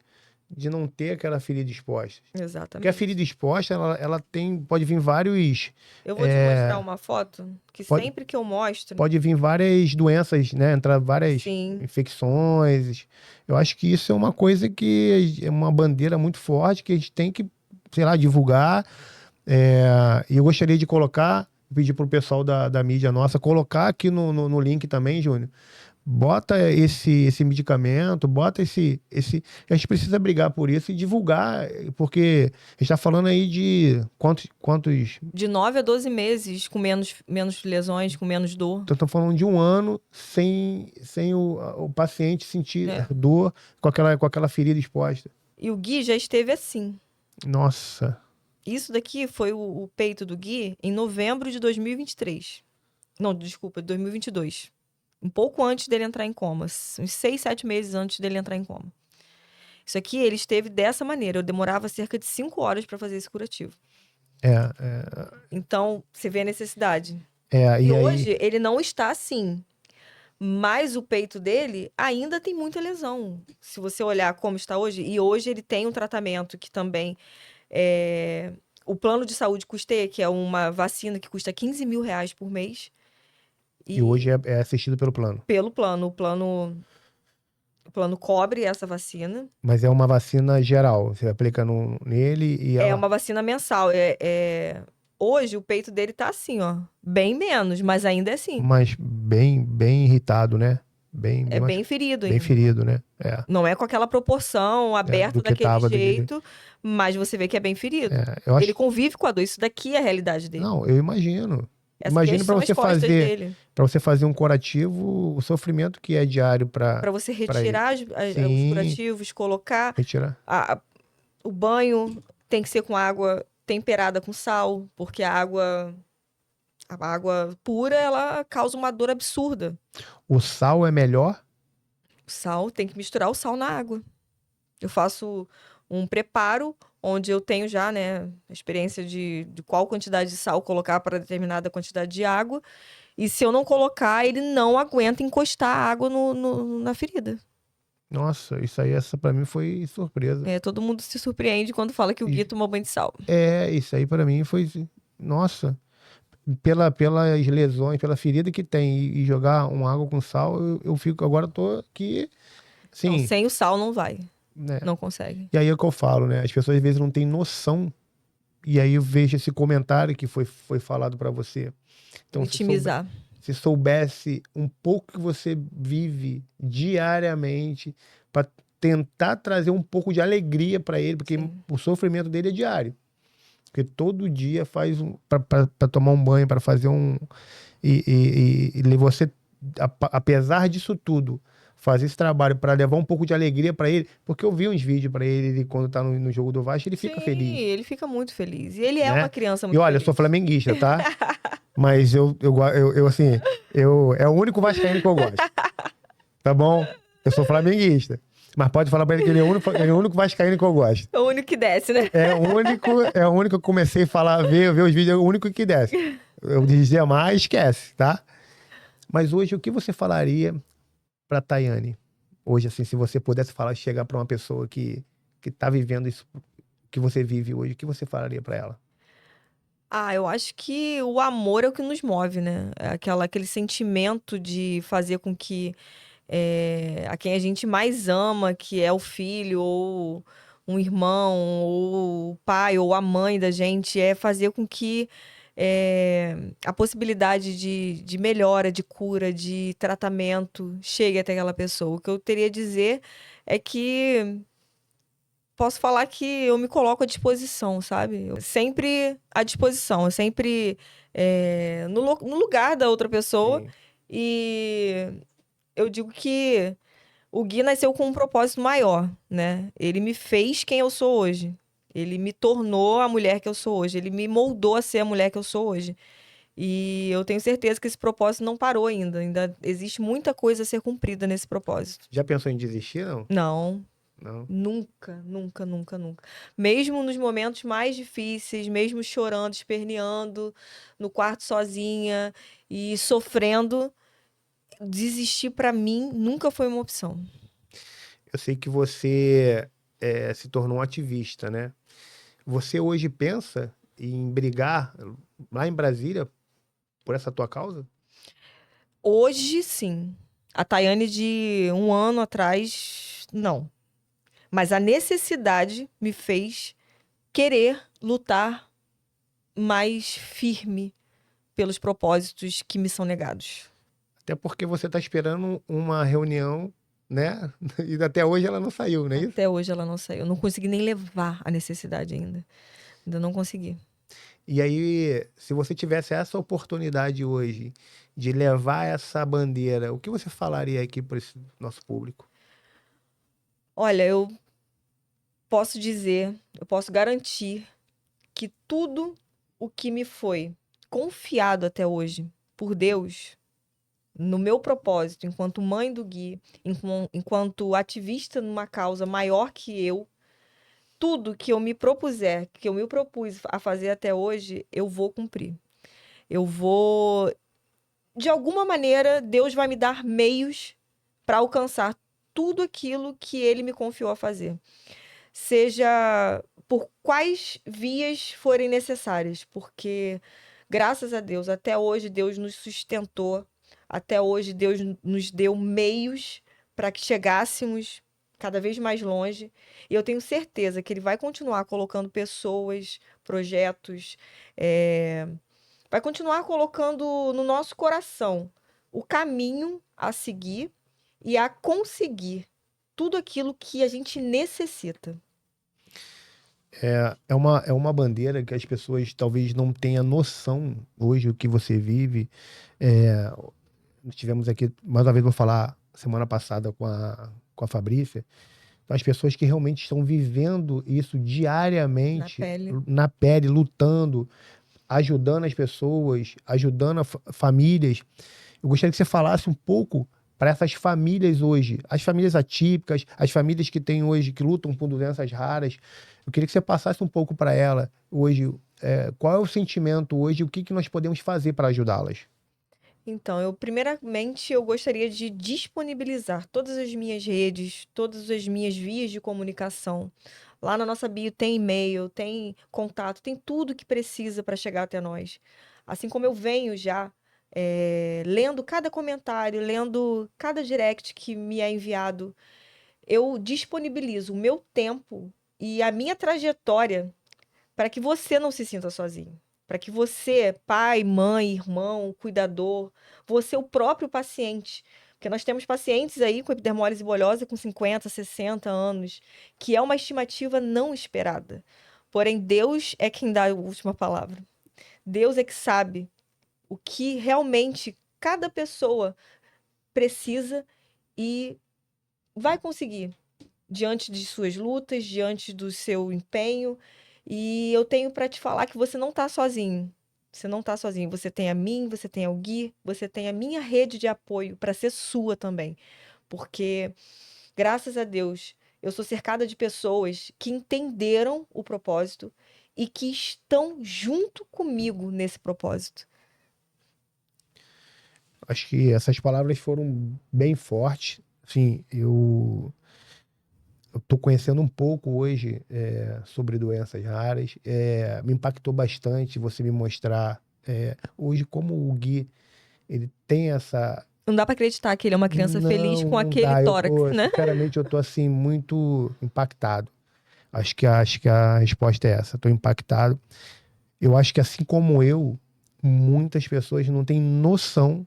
de não ter aquela ferida exposta. Exatamente. Porque a ferida exposta, ela pode vir vários... Eu vou te mostrar uma foto, que sempre que eu mostro... Pode vir várias doenças, né? Entrar várias infecções. Eu acho que isso é uma coisa que é uma bandeira muito forte, que a gente tem que, sei lá, divulgar. E eu gostaria de pedir pro pessoal da mídia nossa, colocar aqui no link também, Júnior. Bota esse medicamento, bota esse... A gente precisa brigar por isso e divulgar, porque a gente está falando aí de quantos... De 9 a 12 meses, com menos lesões, com menos dor. Então, estou falando de um ano sem o paciente sentir dor com aquela ferida exposta. E o Gui já esteve assim. Nossa. Isso daqui foi o peito do Gui em novembro de 2023. Não, desculpa, 2022. Um pouco antes dele entrar em coma. Uns 6, 7 meses antes dele entrar em coma. Isso aqui, ele esteve dessa maneira. Eu demorava cerca de 5 horas para fazer esse curativo. Então, você vê a necessidade. E hoje, ele não está assim. Mas o peito dele ainda tem muita lesão. Se você olhar como está hoje. E hoje ele tem um tratamento que também... O plano de saúde custeia, que é uma vacina que custa R$15 mil por mês. E hoje é assistido pelo plano? Pelo plano. O plano cobre essa vacina. Mas é uma vacina geral? Você aplica nele e É uma vacina mensal. Hoje o peito dele tá assim, ó. Bem menos, mas ainda é assim. Mas bem irritado, né? Bem ferido. Bem ferido, né? Não é com aquela proporção aberta daquele jeito, mas você vê que é bem ferido. Ele convive com a dor. Isso daqui é a realidade dele. Não, eu imagino. Imagina para você fazer um curativo, o sofrimento que é diário para você retirar os curativos, colocar. O banho tem que ser com água temperada com sal, porque a água pura, ela causa uma dor absurda. O sal é melhor? O sal, tem que misturar o sal na água. Eu faço um preparo onde eu tenho já, né, a experiência de qual quantidade de sal colocar para determinada quantidade de água. E se eu não colocar, ele não aguenta encostar a água na ferida. Nossa, essa pra mim foi surpresa. Todo mundo se surpreende quando fala que o Gui tomou banho de sal. Isso aí pra mim foi... Nossa, pelas lesões, pela ferida que tem e jogar uma água com sal, eu fico... Agora tô aqui... Sim. Não, sem o sal não vai. Não consegue. E aí é o que eu falo, né? As pessoas às vezes não têm noção. E aí eu vejo esse comentário que foi falado pra você. Então, vitimizar. Se soubesse um pouco que você vive diariamente para tentar trazer um pouco de alegria para ele, porque o sofrimento dele é diário. porque todo dia faz para tomar um banho, para fazer um... E você, apesar disso tudo, fazer esse trabalho para levar um pouco de alegria para ele, porque eu vi uns vídeos para ele quando tá no jogo do Vasco, ele fica Sim, feliz, ele fica muito feliz. E ele é uma né? criança E muito olha, eu feliz. sou flamenguista, tá? Mas eu assim, é o único vascaíno que eu gosto, tá bom? Eu sou flamenguista. Mas pode falar pra ele que ele é o único vascaíno que eu gosto. É o único que desce, né? É o único que eu comecei a falar, ver os vídeos, é o único que desce. Eu dizia mais, esquece, tá? Mas hoje, o que você falaria pra Tayane? Hoje, assim, se você pudesse falar, chegar pra uma pessoa que tá vivendo isso que você vive hoje, o que você falaria pra ela? Ah, eu acho que o amor é o que nos move, né? É aquele sentimento de fazer com que a quem a gente mais ama, que é o filho, ou um irmão, ou o pai, ou a mãe da gente, é fazer com que a possibilidade de melhora, de cura, de tratamento chegue até aquela pessoa. O que eu teria a dizer é que posso falar que eu me coloco à disposição, sabe? Eu sempre à disposição, eu sempre no lugar da outra pessoa. Sim. E eu digo que o Gui nasceu com um propósito maior, né? Ele me fez quem eu sou hoje. Ele me tornou a mulher que eu sou hoje. Ele me moldou a ser a mulher que eu sou hoje. E eu tenho certeza que esse propósito não parou ainda. Ainda existe muita coisa a ser cumprida nesse propósito. Já pensou em desistir, não? Não, Não. nunca, nunca, nunca, nunca. Mesmo nos momentos mais difíceis, mesmo chorando, esperneando, no quarto sozinha e sofrendo, desistir pra mim nunca foi uma opção. Eu sei que você se tornou um ativista, né? Você hoje pensa em brigar lá em Brasília por essa tua causa? Hoje, sim. A Tayane de um ano atrás, não. Mas a necessidade me fez querer lutar mais firme pelos propósitos que me são negados. Até porque você está esperando uma reunião, né? E até hoje ela não saiu, não é isso? Até hoje ela não saiu. Eu não consegui nem levar a necessidade ainda. Ainda não consegui. E aí, se você tivesse essa oportunidade hoje de levar essa bandeira, o que você falaria aqui para esse nosso público? Olha, eu posso dizer, eu posso garantir que tudo o que me foi confiado até hoje por Deus, no meu propósito, enquanto mãe do Gui, enquanto ativista numa causa maior que eu, tudo que eu me propuser, que eu me propus a fazer até hoje, eu vou cumprir. Eu vou, de alguma maneira, Deus vai me dar meios para alcançar tudo aquilo que ele me confiou a fazer. Seja por quais vias forem necessárias, porque graças a Deus, até hoje Deus nos sustentou, até hoje Deus nos deu meios para que chegássemos cada vez mais longe, e eu tenho certeza que Ele vai continuar colocando pessoas, projetos, vai continuar colocando no nosso coração o caminho a seguir e a conseguir tudo aquilo que a gente necessita. É uma bandeira que as pessoas talvez não tenham noção hoje o que você vive. É, nós tivemos aqui, mais uma vez vou falar, semana passada com a Fabrícia, as pessoas que realmente estão vivendo isso Na diariamente, pele. na pele, lutando, ajudando as pessoas, ajudando famílias. Eu gostaria que você falasse um pouco para essas famílias hoje, as famílias atípicas, as famílias que têm hoje, que lutam por doenças raras. Eu queria que você passasse um pouco para ela hoje, qual é o sentimento hoje, o que nós podemos fazer para ajudá-las? Então, primeiramente, eu gostaria de disponibilizar todas as minhas redes, todas as minhas vias de comunicação. Lá na nossa bio tem e-mail, tem contato, tem tudo que precisa para chegar até nós. Assim como eu venho já lendo cada comentário, lendo cada direct que me é enviado, eu disponibilizo o meu tempo e a minha trajetória para que você não se sinta sozinho. Para que você, pai, mãe, irmão, cuidador, você, o próprio paciente. Porque nós temos pacientes aí com epidermólise bulhosa com 50, 60 anos, que é uma estimativa não esperada. Porém, Deus é quem dá a última palavra. Deus é que sabe o que realmente cada pessoa precisa e vai conseguir diante de suas lutas, diante do seu empenho. E eu tenho para te falar que você não tá sozinho. Você não tá sozinho. Você tem a mim, você tem o Gui, você tem a minha rede de apoio para ser sua também. Porque, graças a Deus, eu sou cercada de pessoas que entenderam o propósito e que estão junto comigo nesse propósito. Acho que essas palavras foram bem fortes. Assim, eu tô conhecendo um pouco hoje sobre doenças raras. Me impactou bastante você me mostrar hoje como o Gui, ele tem essa... Não dá para acreditar que ele é uma criança feliz com Não aquele dá. tórax, né? Sinceramente, eu tô assim, muito impactado. Acho que a resposta é essa. Tô impactado. Eu acho que assim como eu, muitas pessoas não têm noção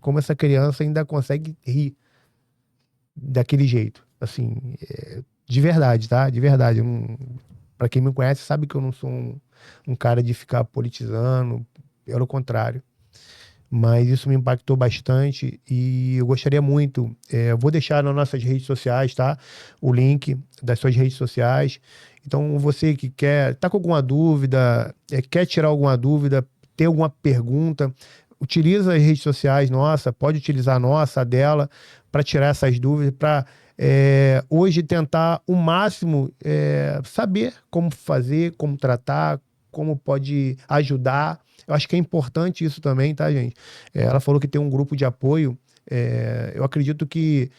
como essa criança ainda consegue rir daquele jeito. Assim, de verdade, tá? De verdade. Pra quem me conhece, sabe que eu não sou um cara de ficar politizando. Pelo contrário. Mas isso me impactou bastante e eu gostaria muito. Eu vou deixar nas nossas redes sociais, tá? O link das suas redes sociais. Então, você que tá com alguma dúvida, quer tirar alguma dúvida, ter alguma pergunta, utiliza as redes sociais nossa, pode utilizar a nossa, a dela, para tirar essas dúvidas, para hoje tentar o máximo saber como fazer, como tratar, como pode ajudar. Eu acho que é importante isso também, tá, gente? Ela falou que tem um grupo de apoio. Eu acredito que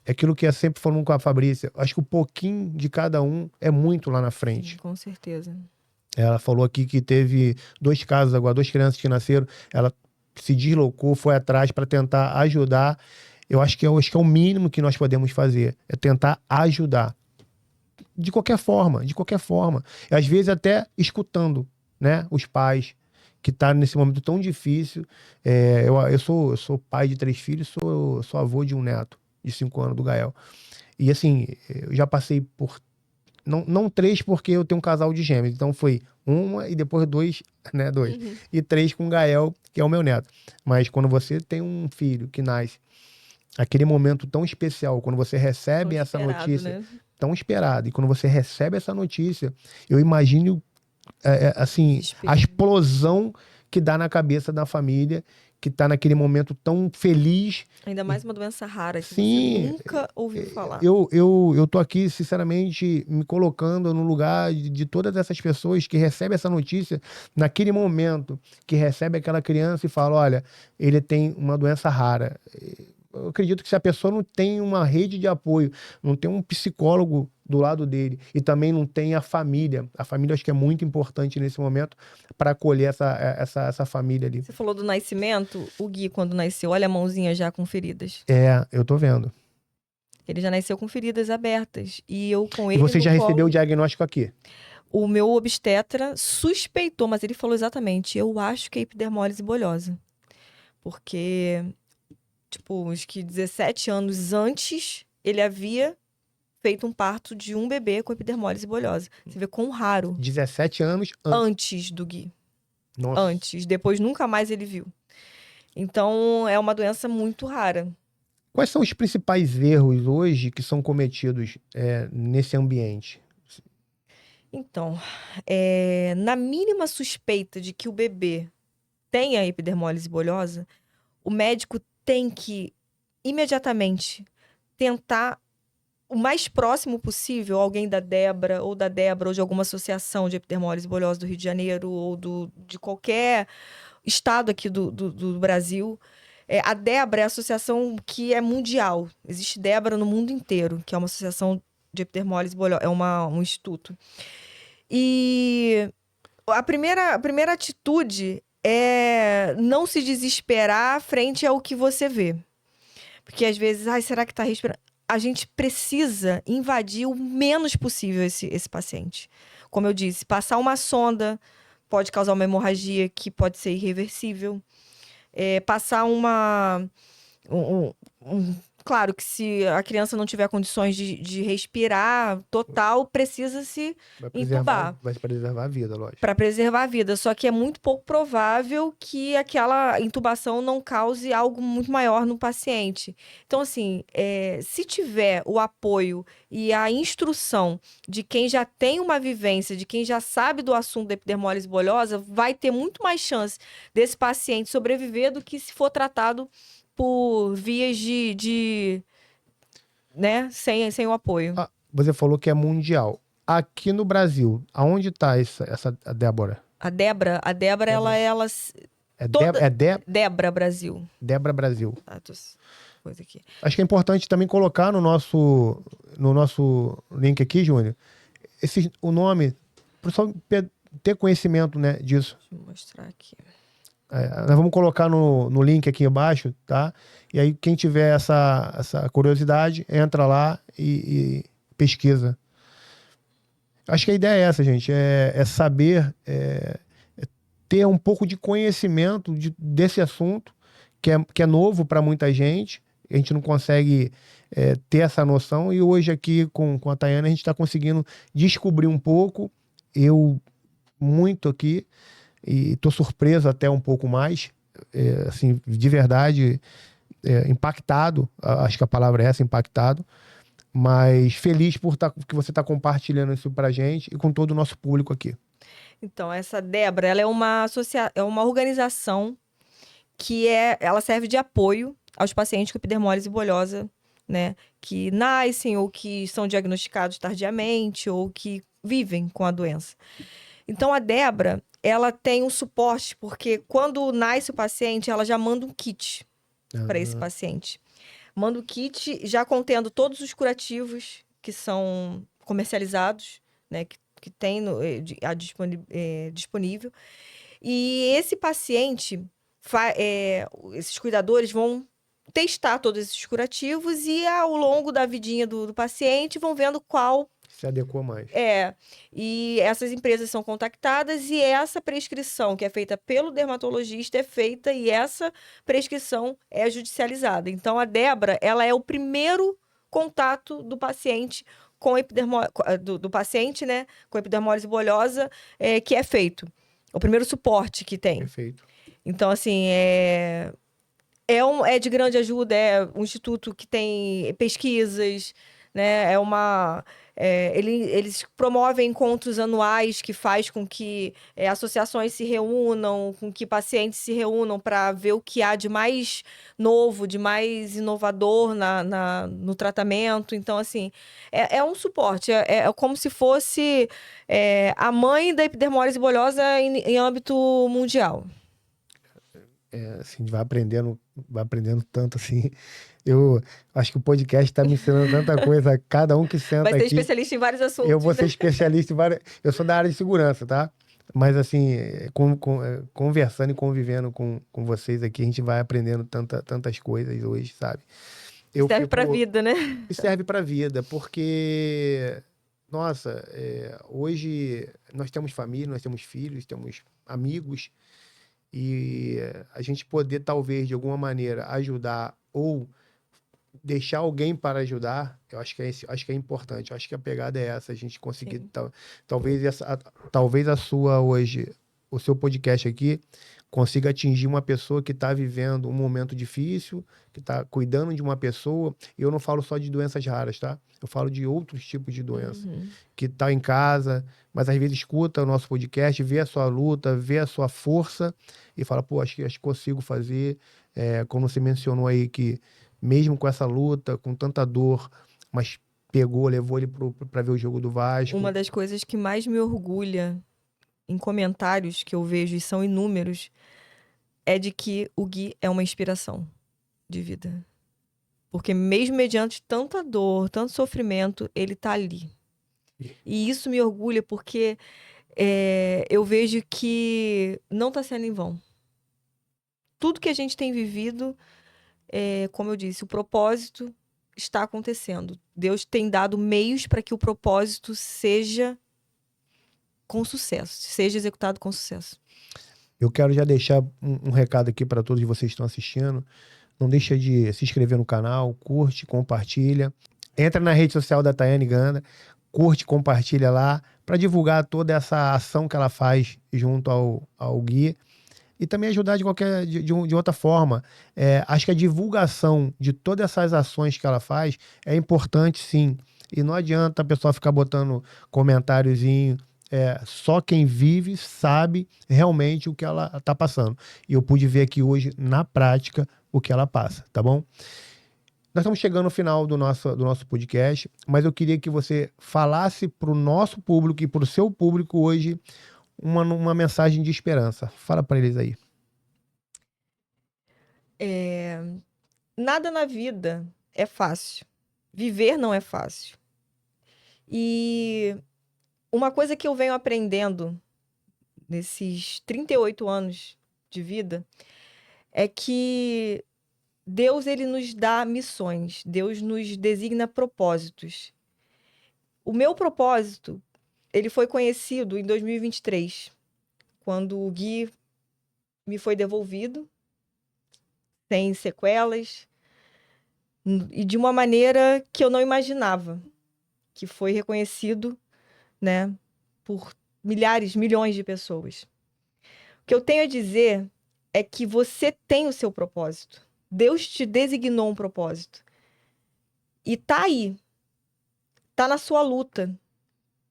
é aquilo que é sempre falando com a Fabrícia. Acho que o pouquinho de cada um é muito lá na frente. Sim, com certeza. Ela falou aqui que teve 2 casos agora, 2 crianças que nasceram. Ela se deslocou, foi atrás para tentar ajudar. Eu acho que é o mínimo que nós podemos fazer. É tentar ajudar. De qualquer forma, de qualquer forma. E às vezes até escutando, né? Os pais que tá nesse momento tão difícil. Eu sou pai de 3 filhos, sou avô de um neto de 5 anos, do Gael. E assim, eu já passei por... Não 3, porque eu tenho um casal de gêmeos. Então foi uma e depois 2, né? 2. Uhum. E 3 com o Gael, que é o meu neto. Mas quando você tem um filho que nasce, aquele momento tão especial, quando você recebe Tão essa esperado, notícia, né? tão esperada, e quando você recebe essa notícia, eu imagino assim, Desespero. a explosão que dá na cabeça da família, que tá naquele momento tão feliz. Ainda mais uma doença rara que Sim, você nunca ouviu falar. eu tô aqui, sinceramente, me colocando no lugar de todas essas pessoas que recebem essa notícia, naquele momento que recebe aquela criança e fala, olha, ele tem uma doença rara. Eu acredito que se a pessoa não tem uma rede de apoio, não tem um psicólogo do lado dele e também não tem a família acho que é muito importante nesse momento para acolher essa família ali. Você falou do nascimento, o Gui, quando nasceu, olha a mãozinha já com feridas. Eu tô vendo. Ele já nasceu com feridas abertas. E eu com E ele você no já recebeu colo, o diagnóstico aqui? o meu obstetra suspeitou, mas ele falou exatamente, eu acho que é epidermólise bulhosa. Porque, tipo, uns que 17 anos antes, ele havia feito um parto de um bebê com epidermólise bulhosa. Você vê quão raro. 17 anos Antes do Gui. Nossa. Antes. Depois nunca mais ele viu. Então, é uma doença muito rara. Quais são os principais erros hoje que são cometidos nesse ambiente? Então, na mínima suspeita de que o bebê tenha epidermólise bulhosa, o médico tem que imediatamente tentar o mais próximo possível, alguém da Debra, ou de alguma associação de epidermólise bulhosa do Rio de Janeiro, ou de qualquer estado aqui do Brasil. A Debra é a associação que é mundial. Existe Debra no mundo inteiro, que é uma associação de epidermólise bulhosa, é um instituto. E a primeira atitude é não se desesperar frente ao que você vê. Porque às vezes, será que tá respirando? A gente precisa invadir o menos possível esse paciente. Como eu disse, passar uma sonda pode causar uma hemorragia que pode ser irreversível. Passar Claro que se a criança não tiver condições de respirar total, precisa-se entubar. Vai preservar a vida, lógico. Para preservar a vida. Só que é muito pouco provável que aquela intubação não cause algo muito maior no paciente. Então, assim, se tiver o apoio e a instrução de quem já tem uma vivência, de quem já sabe do assunto da epidermólise bulhosa, vai ter muito mais chance desse paciente sobreviver do que se for tratado por vias né, sem o apoio. Você falou que é mundial. Aqui no Brasil, aonde está a Débora? A Débora, ela Débora Brasil. Débora Brasil. Coisa aqui. Acho que é importante também colocar no nosso link aqui, Júnior, o nome, para o pessoal ter conhecimento, né, disso. Deixa eu mostrar aqui. Nós vamos colocar no link aqui embaixo, tá? E aí quem tiver essa curiosidade, entra lá e pesquisa. Acho que a ideia é essa, gente, é saber, ter um pouco de conhecimento desse assunto, que é novo para muita gente, a gente não consegue ter essa noção, e hoje aqui com a Tayana a gente está conseguindo descobrir um pouco, eu muito aqui, e tô surpreso até um pouco mais, assim, de verdade, impactado, acho que a palavra é essa, impactado, mas feliz por que você está compartilhando isso pra gente e com todo o nosso público aqui. Então, essa Débora, ela é uma organização que ela serve de apoio aos pacientes com epidermólise bulhosa, né, que nascem ou que são diagnosticados tardiamente ou que vivem com a doença. Então, a Débora, ela tem um suporte, porque quando nasce o paciente, ela já manda um kit para esse paciente. Manda o kit já contendo todos os curativos que são comercializados, né, que tem disponível. E esse paciente, esses cuidadores vão testar todos esses curativos e ao longo da vidinha do paciente vão vendo qual se adequa mais. E essas empresas são contactadas e essa prescrição que é feita pelo dermatologista é feita e essa prescrição é judicializada. Então, a Débora, ela é o primeiro contato do paciente com do paciente, né, com epidermólise bulhosa, que é feito. O primeiro suporte que tem. Perfeito. Então, assim, é de grande ajuda, é um instituto que tem pesquisas, né, eles promovem encontros anuais que faz com que associações se reúnam, com que pacientes se reúnam para ver o que há de mais novo, de mais inovador no tratamento. Então, assim, é um suporte. É como se fosse a mãe da epidermólise bulhosa em âmbito mundial. Assim, vai aprendendo tanto, assim. Eu acho que o podcast está me ensinando tanta coisa, cada um que senta aqui. Vai ser especialista em vários assuntos. Eu vou ser especialista em vários... Eu sou da área de segurança, tá? Mas, assim, conversando e convivendo com vocês aqui, a gente vai aprendendo tantas coisas hoje, sabe? Serve pra vida, né? Serve pra vida, porque... Nossa, hoje nós temos família, nós temos filhos, temos amigos, e a gente poder, talvez, de alguma maneira, ajudar ou deixar alguém para ajudar, eu acho que é importante. Eu acho que a pegada é essa, a gente conseguir, talvez a sua hoje, o seu podcast aqui, consiga atingir uma pessoa que está vivendo um momento difícil, que está cuidando de uma pessoa, e eu não falo só de doenças raras, tá? Eu falo de outros tipos de doença, que está em casa, mas às vezes escuta o nosso podcast, vê a sua luta, vê a sua força, e fala, pô, acho que consigo fazer, como você mencionou aí, que mesmo com essa luta, com tanta dor, mas levou ele para ver o jogo do Vasco. Uma das coisas que mais me orgulha em comentários que eu vejo, e são inúmeros, é de que o Gui é uma inspiração de vida. Porque mesmo mediante tanta dor, tanto sofrimento, ele tá ali. E isso me orgulha porque eu vejo que não tá sendo em vão. Tudo que a gente tem vivido, como eu disse, o propósito está acontecendo. Deus tem dado meios para que o propósito seja com sucesso, seja executado com sucesso. Eu quero já deixar um recado aqui para todos vocês que estão assistindo. Não deixa de se inscrever no canal, curte, compartilha. Entra na rede social da Tayane Ganda, curte, compartilha lá, para divulgar toda essa ação que ela faz junto ao Gui. E também ajudar de outra forma. Acho que a divulgação de todas essas ações que ela faz é importante, sim. E não adianta a pessoa ficar botando comentáriozinho. Só quem vive sabe realmente o que ela está passando. E eu pude ver aqui hoje, na prática, o que ela passa, tá bom? Nós estamos chegando no final do nosso podcast, mas eu queria que você falasse para o nosso público e para o seu público hoje uma mensagem de esperança. Fala para eles aí. Nada na vida é fácil. Viver não é fácil. E uma coisa que eu venho aprendendo nesses 38 anos de vida é que Deus, ele nos dá missões. Deus nos designa propósitos. O meu propósito, ele foi conhecido em 2023, quando o Gui me foi devolvido, sem sequelas, e de uma maneira que eu não imaginava, que foi reconhecido, né, por milhares, milhões de pessoas. O que eu tenho a dizer é que você tem o seu propósito. Deus te designou um propósito. E tá aí. Tá na sua luta.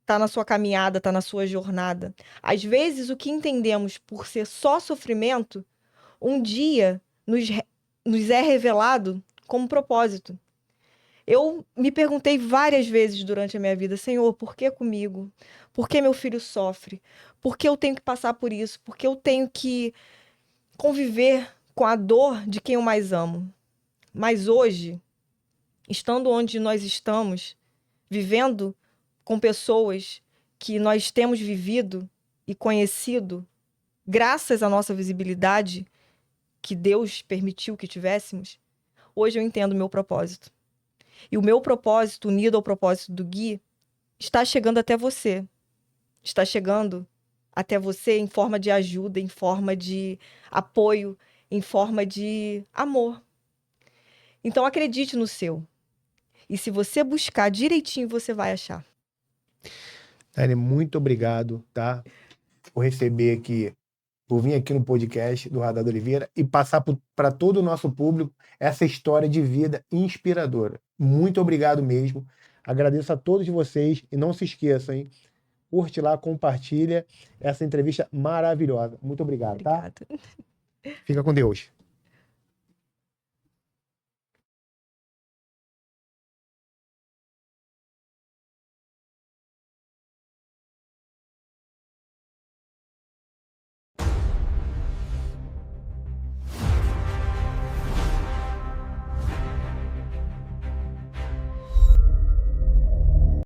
Tá na sua caminhada, tá na sua jornada. Às vezes, o que entendemos por ser só sofrimento, um dia nos é revelado como propósito. Eu me perguntei várias vezes durante a minha vida, Senhor, por que comigo? Por que meu filho sofre? Por que eu tenho que passar por isso? Por que eu tenho que conviver com a dor de quem eu mais amo? Mas hoje, estando onde nós estamos, vivendo com pessoas que nós temos vivido e conhecido, graças à nossa visibilidade, que Deus permitiu que tivéssemos, hoje eu entendo o meu propósito. E o meu propósito, unido ao propósito do Gui, está chegando até você. Está chegando até você em forma de ajuda, em forma de apoio, em forma de amor. Então acredite no seu. E se você buscar direitinho, você vai achar. Tânia, muito obrigado, tá? Por receber aqui, por vir aqui no podcast do Radar Oliveira e passar para todo o nosso público essa história de vida inspiradora. Muito obrigado mesmo. Agradeço a todos vocês e não se esqueçam, hein? Curte lá, compartilha essa entrevista maravilhosa. Muito obrigado, tá? Obrigada. Fica com Deus.